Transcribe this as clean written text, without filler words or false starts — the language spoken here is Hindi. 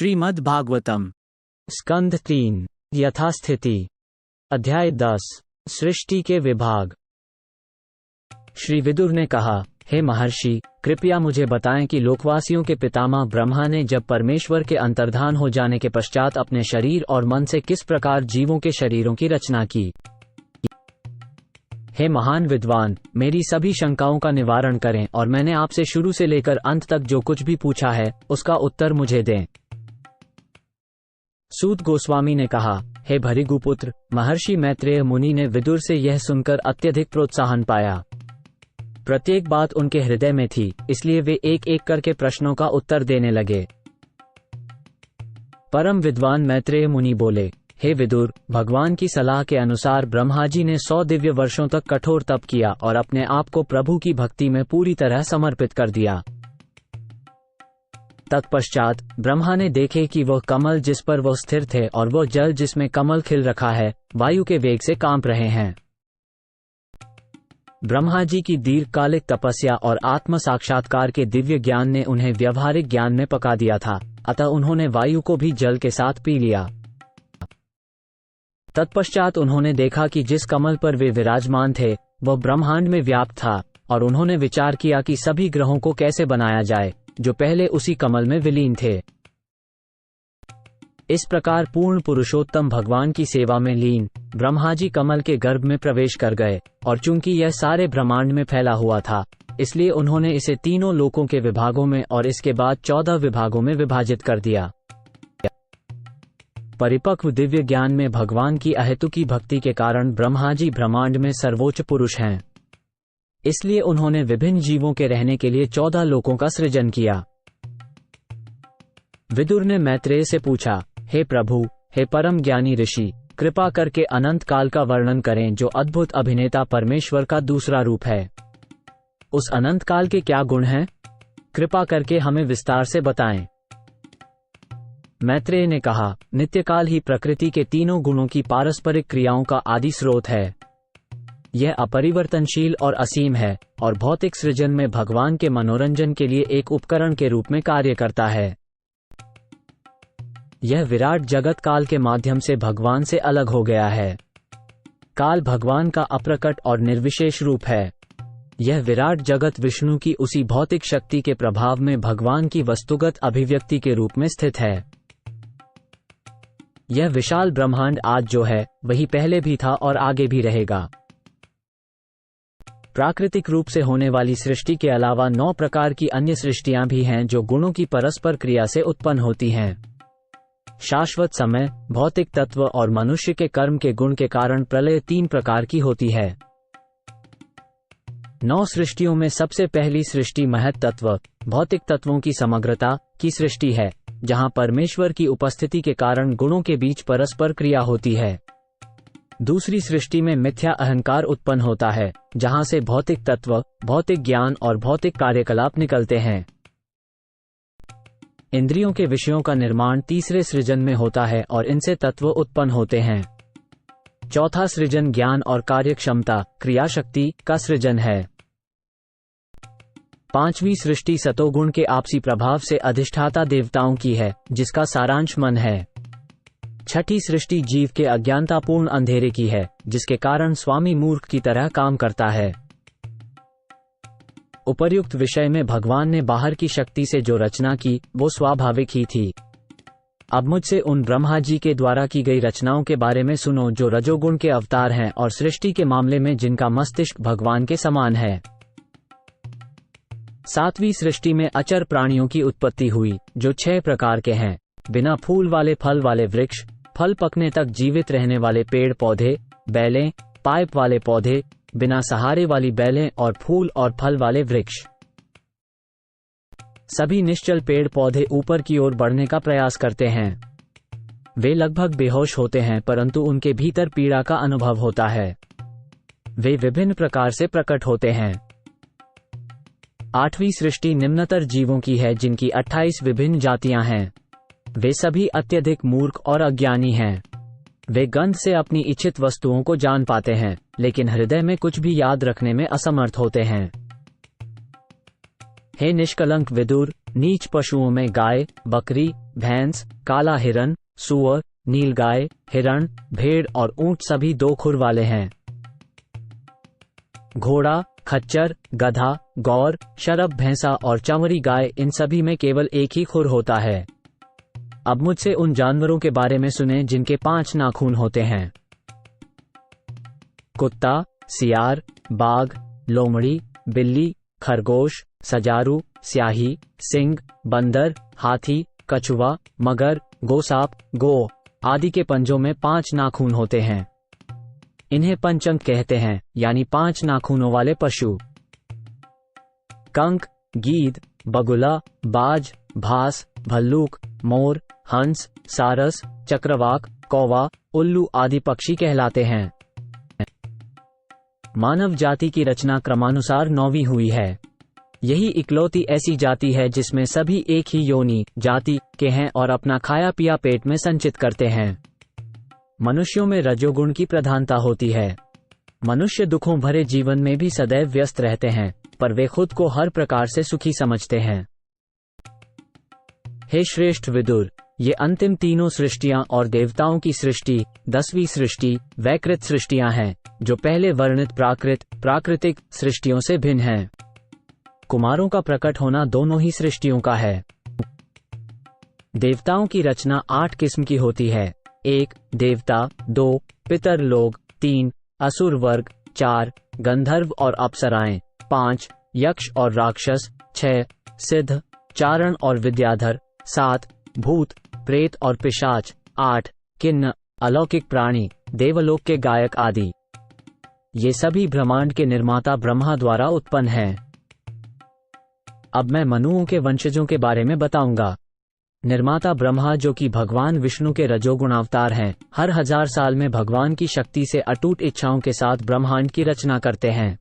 श्रीमद् भागवतम स्कंध 3 यथास्थिति अध्याय 10 सृष्टि के विभाग। श्री विदुर ने कहा, हे महर्षि, कृपया मुझे बताएं कि लोकवासियों के पितामह ब्रह्मा ने जब परमेश्वर के अंतर्धान हो जाने के पश्चात अपने शरीर और मन से किस प्रकार जीवों के शरीरों की रचना की। हे महान विद्वान, मेरी सभी शंकाओं का निवारण करें और मैंने आपसे शुरू से लेकर अंत तक जो कुछ भी पूछा है उसका उत्तर मुझे दें। सूत गोस्वामी ने कहा, हे भृगुपुत्र, महर्षि मैत्रेय मुनि ने विदुर से यह सुनकर अत्यधिक प्रोत्साहन पाया। प्रत्येक बात उनके हृदय में थी, इसलिए वे एक एक करके प्रश्नों का उत्तर देने लगे। परम विद्वान मैत्रेय मुनि बोले, हे विदुर, भगवान की सलाह के अनुसार ब्रह्मा जी ने 100 दिव्य वर्षों तक कठोर तप किया और अपने आप को प्रभु की भक्ति में पूरी तरह समर्पित कर दिया। तत्पश्चात ब्रह्मा ने देखे कि वह कमल जिस पर वह स्थिर थे और वह जल जिसमें कमल खिल रखा है वायु के वेग से कांप रहे हैं। ब्रह्मा जी की दीर्घकालिक तपस्या और आत्म साक्षात्कार के दिव्य ज्ञान ने उन्हें व्यवहारिक ज्ञान में पका दिया था, अतः उन्होंने वायु को भी जल के साथ पी लिया। तत्पश्चात उन्होंने देखा कि जिस कमल पर वे विराजमान थे वह ब्रह्मांड में व्याप्त था और उन्होंने विचार किया कि सभी ग्रहों को कैसे बनाया जाए जो पहले उसी कमल में विलीन थे। इस प्रकार पूर्ण पुरुषोत्तम भगवान की सेवा में लीन ब्रह्मा जी कमल के गर्भ में प्रवेश कर गए और चूंकि यह सारे ब्रह्मांड में फैला हुआ था, इसलिए उन्होंने इसे तीनों लोकों के विभागों में और इसके बाद 14 विभागों में विभाजित कर दिया। परिपक्व दिव्य ज्ञान में भगवान की अहेतुकी भक्ति के कारण ब्रह्मा जी ब्रह्मांड में सर्वोच्च पुरुष हैं। इसलिए उन्होंने विभिन्न जीवों के रहने के लिए 14 लोकों का सृजन किया। विदुर ने मैत्रेय से पूछा, हे प्रभु, हे परम ज्ञानी ऋषि, कृपा करके अनंत काल का वर्णन करें जो अद्भुत अभिनेता परमेश्वर का दूसरा रूप है। उस अनंत काल के क्या गुण हैं? कृपा करके हमें विस्तार से बताएं। मैत्रेय ने कहा, नित्यकाल ही प्रकृति के तीनों गुणों की पारस्परिक क्रियाओं का आदि स्रोत है। यह अपरिवर्तनशील और असीम है और भौतिक सृजन में भगवान के मनोरंजन के लिए एक उपकरण के रूप में कार्य करता है। यह विराट जगत काल के माध्यम से भगवान से अलग हो गया है। काल भगवान का अप्रकट और निर्विशेष रूप है। यह विराट जगत विष्णु की उसी भौतिक शक्ति के प्रभाव में भगवान की वस्तुगत अभिव्यक्ति के रूप में स्थित है। यह विशाल ब्रह्मांड आज जो है वही पहले भी था और आगे भी रहेगा। प्राकृतिक रूप से होने वाली सृष्टि के अलावा 9 प्रकार की अन्य सृष्टियां भी हैं जो गुणों की परस्पर क्रिया से उत्पन्न होती हैं। शाश्वत समय, भौतिक तत्व और मनुष्य के कर्म के गुण के कारण प्रलय 3 प्रकार की होती है। 9 सृष्टियों में सबसे पहली सृष्टि महत तत्व, भौतिक तत्वों की समग्रता की सृष्टि है, जहां परमेश्वर की उपस्थिति के कारण गुणों के बीच परस्पर क्रिया होती है। दूसरी सृष्टि में मिथ्या अहंकार उत्पन्न होता है, जहां से भौतिक तत्व, भौतिक ज्ञान और भौतिक कार्यकलाप निकलते हैं। इंद्रियों के विषयों का निर्माण तीसरे सृजन में होता है और इनसे तत्व उत्पन्न होते हैं। चौथा सृजन ज्ञान और कार्यक्षमता, क्रियाशक्ति का सृजन है। 5वीं सृष्टि सतोगुण के आपसी प्रभाव से अधिष्ठाता देवताओं की है, जिसका सारांश मन है। 6ठी सृष्टि जीव के अज्ञानतापूर्ण अंधेरे की है, जिसके कारण स्वामी मूर्ख की तरह काम करता है। उपर्युक्त विषय में भगवान ने बाहर की शक्ति से जो रचना की वो स्वाभाविक ही थी। अब मुझसे उन ब्रह्मा जी के द्वारा की गई रचनाओं के बारे में सुनो जो रजोगुण के अवतार हैं और सृष्टि के मामले में जिनका मस्तिष्क भगवान के समान है। 7वीं सृष्टि में अचर प्राणियों की उत्पत्ति हुई जो 6 प्रकार के हैं, बिना फूल वाले फल वाले वृक्ष, फल पकने तक जीवित रहने वाले पेड़ पौधे, बैलें, पाइप वाले पौधे, बिना सहारे वाली बैलें और फूल और फल वाले वृक्ष। सभी निश्चल पेड़ पौधे ऊपर की ओर बढ़ने का प्रयास करते हैं। वे लगभग बेहोश होते हैं परंतु उनके भीतर पीड़ा का अनुभव होता है। वे विभिन्न प्रकार से प्रकट होते हैं। 8वीं सृष्टि निम्नतर जीवों की है जिनकी 28 विभिन्न जातियां हैं। वे सभी अत्यधिक मूर्ख और अज्ञानी हैं। वे गंध से अपनी इच्छित वस्तुओं को जान पाते हैं, लेकिन हृदय में कुछ भी याद रखने में असमर्थ होते हैं। हे निष्कलंक विदुर, नीच पशुओं में गाय, बकरी, भैंस, काला हिरन, सूअर, नीलगाय, हिरण, भेड़ और ऊंट सभी 2 खुर वाले हैं। घोड़ा, खच्चर, गधा, गौर, शरभ भैंसा और चंवरी गाय, इन सभी में केवल एक ही खुर होता है। अब मुझसे उन जानवरों के बारे में सुने जिनके 5 नाखून होते हैं। कुत्ता, सियार, बाघ, लोमड़ी, बिल्ली, खरगोश, सजारू, स्याही, सिंह, बंदर, हाथी, कछुआ, मगर, गोसाप, गो आदि के पंजों में 5 नाखून होते हैं। इन्हें पंचंग कहते हैं, यानी 5 नाखूनों वाले पशु। कंक, गीद, बगुला, बाज, भास, भल्लूक, मोर, हंस, सारस, चक्रवाक, कौवा, उल्लू आदि पक्षी कहलाते हैं। मानव जाति की रचना क्रमानुसार 9वीं हुई है। यही इकलौती ऐसी जाति है जिसमें सभी एक ही योनि जाति के हैं और अपना खाया पिया पेट में संचित करते हैं। मनुष्यों में रजोगुण की प्रधानता होती है। मनुष्य दुखों भरे जीवन में भी सदैव व्यस्त रहते हैं, पर वे खुद को हर प्रकार से सुखी समझते हैं। हे श्रेष्ठ विदुर, ये अंतिम तीनों सृष्टियां और देवताओं की सृष्टि 10वीं सृष्टि वैकृत सृष्टियां हैं, जो पहले वर्णित प्राकृतिक सृष्टियों से भिन्न हैं। कुमारों का प्रकट होना दोनों ही सृष्टियों का है। देवताओं की रचना 8 किस्म की होती है। 1 देवता, 2 पितर लोग, 3 असुर वर्ग, 4 गंधर्व और अप्सराएं, 5 यक्ष और राक्षस, 6 सिद्ध, चारण और विद्याधर, 7 भूत, प्रेत और पिशाच, 8 किन्न, अलौकिक प्राणी, देवलोक के गायक आदि। ये सभी ब्रह्मांड के निर्माता ब्रह्मा द्वारा उत्पन्न हैं। अब मैं मनुओं के वंशजों के बारे में बताऊंगा। निर्माता ब्रह्मा, जो कि भगवान विष्णु के रजोगुण अवतार हैं, हर 1000 साल में भगवान की शक्ति से अटूट इच्छाओं के साथ ब्रह्मांड की रचना करते हैं।